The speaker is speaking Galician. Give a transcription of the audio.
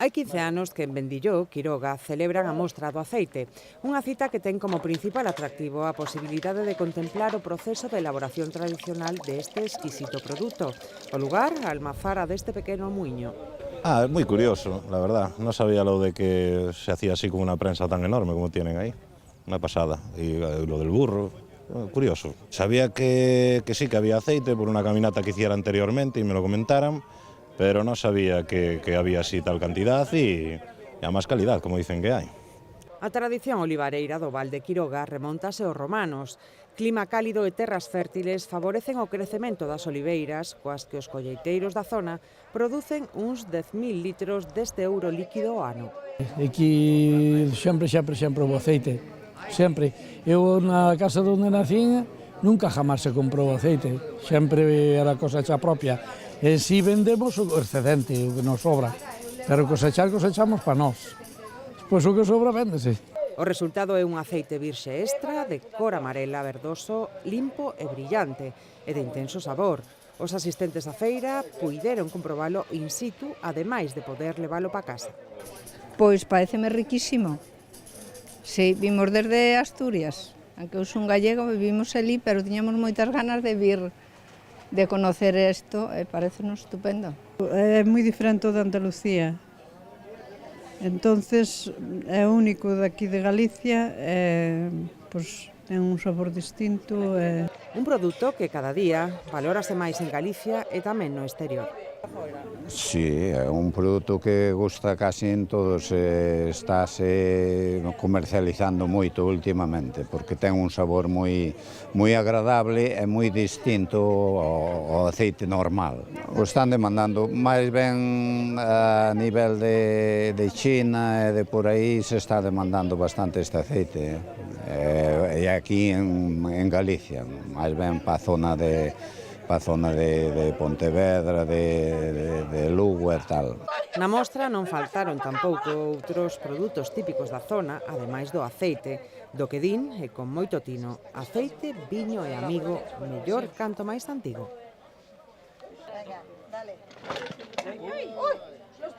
Hai 15 anos que en Vendilló, Quiroga, celebran a mostra do aceite, unha cita que ten como principal atractivo a posibilidade de contemplar o proceso de elaboración tradicional deste exquisito produto. O lugar, a almazara deste pequeno muiño. Es muy curioso, la verdad. No sabía lo de que se hacía así con una prensa tan enorme como tienen ahí. Una pasada. Y lo del burro, curioso. Sabía que sí, que había aceite por una caminata que hiciera anteriormente y me lo comentaran, pero no sabía que había así tal cantidad y a más calidad, como dicen que hai. A tradición olivareira do Val de Quiroga remontase aos romanos. Clima cálido e terras fértiles favorecen o crecemento das oliveiras, coas que os colleiteiros da zona producen uns 10.000 litros deste ouro líquido ao ano. Aquí sempre houve aceite, sempre. Eu na casa onde nacín nunca jamás se comprou aceite, sempre era cosecha propia. E si vendemos o excedente, o que nos sobra, pero cosechamos para nós. Pois o que sobra véndese. O resultado é un aceite virxe extra de cor amarela verdoso, limpo e brillante e de intenso sabor. Os asistentes á feira puideron comprobalo in situ, ademais de poder levalo para casa. Pois pareceme riquísimo. Si, vimos desde Asturias, aunque eu son gallega, vivimos ali, pero tiñamos moitas ganas de vir, de conocer isto, e parecenos estupendo. É moi diferente de Andalucía. Entonces, é único daqui de Galicia, pois ten un sabor distinto. Un produto que cada día valórase máis en Galicia e tamén no exterior. Sí, é un produto que gusta casi en todos, estáse comercializando moito últimamente, porque ten un sabor moi agradable e moi distinto ao aceite normal. O están demandando, máis ben a nivel de China e de por aí se está demandando bastante este aceite, e aquí en Galicia, máis ben para a zona de Pontevedra, de Lugo e tal. Na mostra non faltaron tampouco outros produtos típicos da zona, ademais do aceite, do que din, e con moito tino, aceite, viño e amigo, mellor canto máis antigo. Venga, dale.